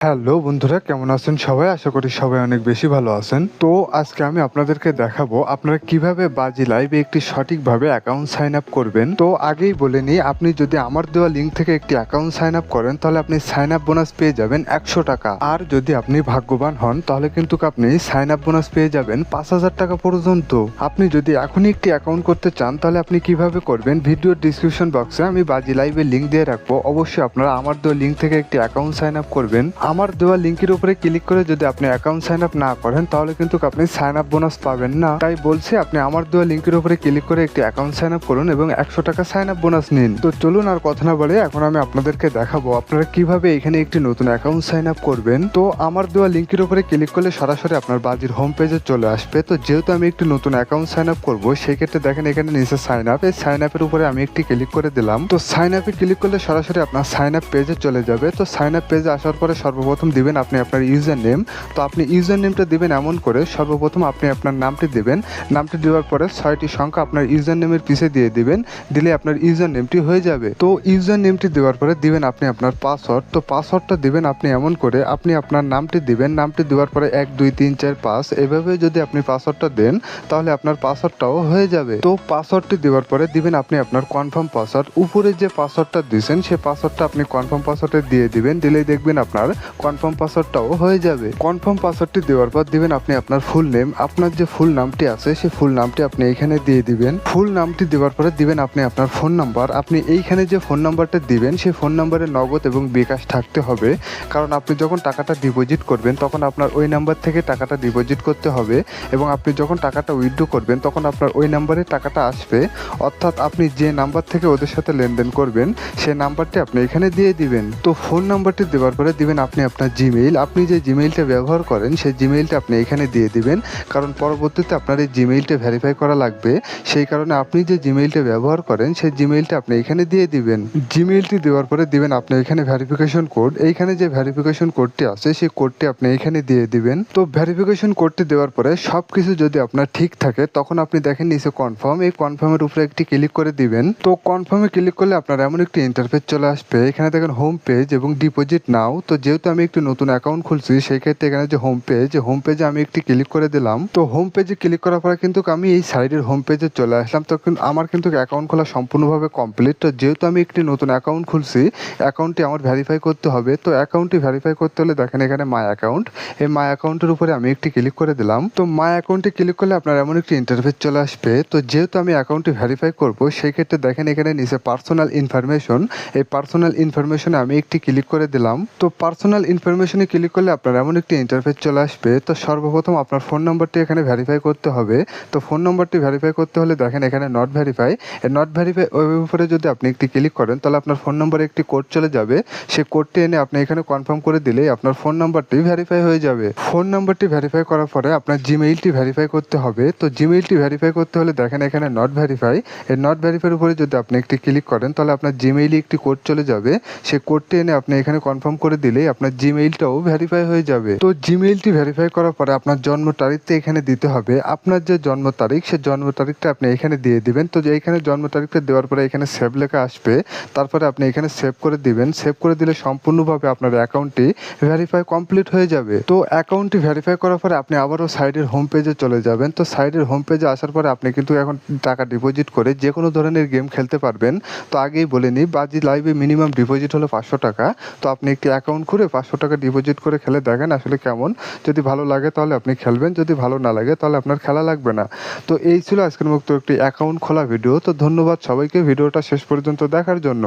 Hello বন্ধুরা, কেমন আছেন সবাই? আশা করি সবাই অনেক বেশি ভালো আছেন। তো আজকে আমি আপনাদেরকে দেখাবো আপনারা কিভাবে বাজি লাইভে একটি সঠিকভাবে অ্যাকাউন্ট সাইন আপ করবেন। তো আগেই বলে নিই, আপনি যদি আমার দেওয়া লিঙ্ক থেকে একটি অ্যাকাউন্ট সাইন আপ করেন তাহলে আপনি সাইন আপ বোনাস পেয়ে যাবেন 100 টাকা। আর যদি আপনি ভাগ্যবান হন তাহলে কিন্তু আপনি সাইন আপ বোনাস পেয়ে যাবেন 5000 টাকা পর্যন্ত। আপনি যদি এখনই একটি অ্যাকাউন্ট করতে চান তাহলে আপনি কিভাবে করবেন, ভিডিওর ডিসক্রিপশন বক্সে আমি বাজি লাইভের লিঙ্ক দিয়ে রাখবো। অবশ্যই আপনারা আমার দেওয়া লিঙ্ক থেকে একটি অ্যাকাউন্ট সাইন আপ করবেন। আমার দেওয়া লিঙ্কের উপরে ক্লিক করে যদি আপনি অ্যাকাউন্ট সাইন আপ না করেন তাহলে কিন্তু আপনি সাইন আপ বোনাস পাবেন না। তাই বলছি, আপনি আমার দেওয়া লিঙ্কের উপরে ক্লিক করে একটি অ্যাকাউন্ট সাইন আপ করুন এবং 100 টাকা সাইন আপ বোনাস নিন। তো চলুন আর কথা না বলে এখন আমি আপনাদেরকে দেখাবো আপনারা কিভাবে এখানে একটি নতুন অ্যাকাউন্ট সাইন আপ করবেন। তো আমার দেওয়া লিঙ্কের উপরে ক্লিক করলে সরাসরি আপনার বাজির হোম পেজে চলে আসবে। তো যেহেতু আমি একটি নতুন অ্যাকাউন্ট সাইন আপ করবো, সেক্ষেত্রে দেখেন এখানে নিচে সাইন আপ, এই সাইন আপের উপরে আমি একটি ক্লিক করে দিলাম। তো সাইন আপে ক্লিক করলে সরাসরি আপনার সাইন আপ পেজে চলে যাবে। তো সাইন আপ পেজে আসার পরে সর্বপ্রথম দিবেন আপনি আপনার ইউজার নেম। তো আপনি ইউজার নেমটা দিবেন এমন করে, সর্বপ্রথম আপনি আপনার নামটি দিবেন। নামটি দেওয়ার পরে 6টি সংখ্যা আপনার ইউজার নেমের পিছে দিয়ে দিবেন, দিলে আপনার ইউজার নেমটি হয়ে যাবে। তো ইউজার নেমটি দেওয়ার পরে দিবেন আপনি আপনার পাসওয়ার্ড। তো পাসওয়ার্ডটা দিবেন আপনি এমন করে, আপনি আপনার নামটি দিবেন, নামটি দেওয়ার পরে 1 2 3 4 5 এভাবে যদি আপনি পাসওয়ার্ডটা দেন তাহলে আপনার পাসওয়ার্ডটাও হয়ে যাবে। তো পাসওয়ার্ডটি দেওয়ার পরে দিবেন আপনি আপনার কনফার্ম পাসওয়ার্ড। উপরে যে পাসওয়ার্ডটা দিয়েছেন সেই পাসওয়ার্ডটা আপনি কনফার্ম পাসওয়ার্ডে দিয়ে দিবেন, দিলেই দেখবেন আপনার কনফার্ম পাসওয়ার্ডটাও হয়ে যাবে। কনফার্ম পাসওয়ার্ডটি দেওয়ার পর দিবেন আপনি আপনার ফুল নেম। আপনার যে ফুল নামটি আছে সেই ফুল নামটি আপনি এখানে দিয়ে দিবেন। ফুল নামটি দেওয়ার পরে দিবেন আপনি আপনার ফোন নাম্বার। আপনি এইখানে যে ফোন নাম্বারটা দিবেন সেই ফোন নাম্বারে নগদ এবং বিকাশ থাকতে হবে, কারণ আপনি যখন টাকাটা ডিপোজিট করবেন তখন আপনার ওই নাম্বার থেকে টাকাটা ডিপোজিট করতে হবে এবং আপনি যখন টাকাটা উইথড্র করবেন তখন আপনার ওই নাম্বারে টাকাটা আসবে। অর্থাৎ আপনি যে নাম্বার থেকে ওদের সাথে লেনদেন করবেন সেই নাম্বারটি আপনি এখানে দিয়ে দিবেন। তো ফোন নাম্বারটি দেওয়ার পরে দিবেন আপনি আপনার জিমেইল। আপনি যে জিমেইলটা ব্যবহার করেন সেই জিমেইলটা আপনি এখানে দিয়ে দিবেন, কারণ পরবর্তীতে আপনার এই জিমেইলটা ভেরিফাই করা লাগবে। সেই কারণে আপনি যে জিমেইলটা ব্যবহার করেন সেই জিমেইলটা আপনি এখানে দিয়ে দিবেন। জিমেইলটি দেওয়ার পরে দিবেন আপনি এখানে ভেরিফিকেশন কোড। এইখানে যে ভেরিফিকেশন কোডটি আছে সেই কোডটি আপনি এখানে দিয়ে দিবেন। তো ভেরিফিকেশন কোডটি দেওয়ার পরে সব কিছু যদি আপনার ঠিক থাকে তখন আপনি দেখেন নিচে কনফার্ম, এই কনফার্মের উপরে একটি ক্লিক করে দিবেন। তো কনফার্মে ক্লিক করলে আপনার এমন একটি ইন্টারফেস চলে আসবে। এখানে দেখেন হোম পেজ এবং ডিপোজিট নাও। তো যেহেতু আমি একটি নতুন অ্যাকাউন্ট খুলছি সেই ক্ষেত্রে এখানে যে হোম পেজে আমি একটি ক্লিক করে দিলাম। তো হোম পেজে ক্লিক করার পরে কিন্তু আমি এই সাইডের হোম পেজে চলে আসলাম। তো আমার কিন্তু অ্যাকাউন্ট খোলা সম্পূর্ণভাবে কমপ্লিট। তো যেহেতু আমি একটি নতুন অ্যাকাউন্ট খুলছি, অ্যাকাউন্টটি আমার ভেরিফাই করতে হবে। তো অ্যাকাউন্টটি ভেরিফাই করতে হলে দেখেন এখানে মাই অ্যাকাউন্ট, এই মাই অ্যাকাউন্টের উপরে আমি একটি ক্লিক করে দিলাম। তো মাই অ্যাকাউন্টে ক্লিক করলে আপনার এমন একটি ইন্টারফেস চলে আসবে। তো যেহেতু আমি অ্যাকাউন্টটি ভেরিফাই করব সেই ক্ষেত্রে দেখেন এখানে নিচে পার্সোনাল ইনফরমেশন, এই পার্সোনাল ইনফরমেশনে আমি একটি ক্লিক করে দিলাম। তো পার্সোনাল ইনফরমেশনে ক্লিক করলে আপনার এমন একটি ইন্টারফেস চলে আসবে। তো সর্বপ্রথম আপনার ফোন নাম্বারটি এখানে ভেরিফাই করতে হবে। তো ফোন নাম্বারটি ভেরিফাই করতে হলে দেখেন এখানে নট ভেরিফাই, এই নট ভেরিফাই ওই উপরে যদি আপনি একটি ক্লিক করেন তাহলে আপনার ফোন নাম্বারে একটি কোড চলে যাবে। সেই কোডটি এনে আপনি এখানে কনফার্ম করে দিলেই আপনার ফোন নাম্বারটি ভেরিফাই হয়ে যাবে। ফোন নাম্বারটি ভেরিফাই করার পরে আপনার জিমেইলটি ভেরিফাই করতে হবে। তো জিমেইলটি ভেরিফাই করতে হলে দেখেন এখানে নট ভেরিফাই, এই নট ভেরিফাইয়ের উপরে যদি আপনি একটি ক্লিক করেন তাহলে আপনার জিমেইলে একটি কোড চলে যাবে। সেই কোডটি এনে আপনি এখানে কনফার্ম করে দিলেই আপনার জিমেইলটাও ভেরিফাই হয়ে যাবে। তো জিমেইলটি ভেরিফাই করার পরে আপনার জন্ম তারিখটা এখানে দিতে হবে। আপনার যে জন্ম তারিখ সেই জন্ম তারিখটা আপনি এখানে দিয়ে দিবেন। তো যে এখানে জন্ম তারিখটা দেওয়ার পরে এখানে সেভ লেখা আসবে, তারপরে আপনি এখানে সেভ করে দিবেন। সেভ করে দিলে সম্পূর্ণভাবে আপনার অ্যাকাউন্টটি ভেরিফাই কমপ্লিট হয়ে যাবে। তো অ্যাকাউন্টটি ভেরিফাই করার পরে আপনি আবারও সাইডের হোম পেজে চলে যাবেন। তো সাইডের হোম পেজে আসার পরে আপনি কিন্তু এখন টাকা ডিপোজিট করে যে কোনো ধরনের গেম খেলতে পারবেন। তো আগেই বলে নিই, বাজি লাইভে মিনিমাম ডিপোজিট হলো 500 টাকা। তো আপনি একটি অ্যাকাউন্ট করে 500 টাকা ডিপোজিট করে খেলে দেখেন আসলে কেমন। যদি ভালো লাগে তাহলে আপনি খেলবেন, যদি ভালো না লাগে তাহলে আপনার খেলা লাগবে না। তো এই ছিল আজকের মতো একটি অ্যাকাউন্ট খোলা ভিডিও। তো ধন্যবাদ সবাইকে ভিডিওটা শেষ পর্যন্ত দেখার জন্য।